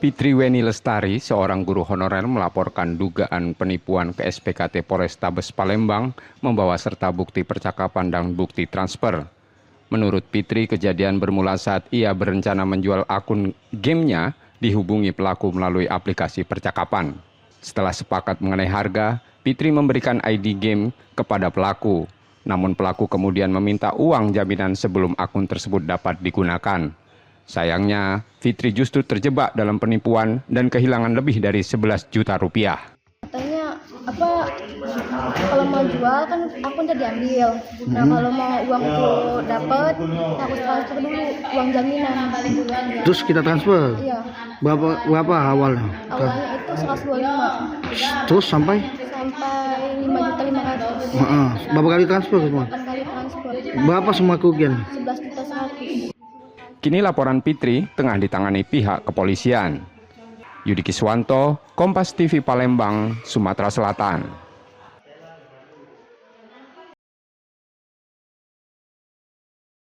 Fitriweni Lestari, seorang guru honorer melaporkan dugaan penipuan ke SPKT Polrestabes Palembang, membawa serta bukti percakapan dan bukti transfer. Menurut Fitri, kejadian bermula saat ia berencana menjual akun gamenya dihubungi pelaku melalui aplikasi percakapan. Setelah sepakat mengenai harga, Fitri memberikan ID game kepada pelaku. Namun pelaku kemudian meminta uang jaminan sebelum akun tersebut dapat digunakan. Sayangnya, Fitri justru terjebak dalam penipuan dan kehilangan lebih dari 11 juta rupiah. Katanya kalau mau jual kan akun udah diambil. Nah, kalau mau uang itu dapat, harus transfer dulu uang jaminan. Terus kita transfer? Iya. Berapa awalnya? Awalnya itu 125. Terus sampai 5.500.000. berapa kali transfer semua? 8 kali transfer. Berapa semua kerugian? 11.100.000. Kini laporan Fitri tengah ditangani pihak kepolisian. Yudi Kiswanto, Kompas TV Palembang, Sumatera Selatan.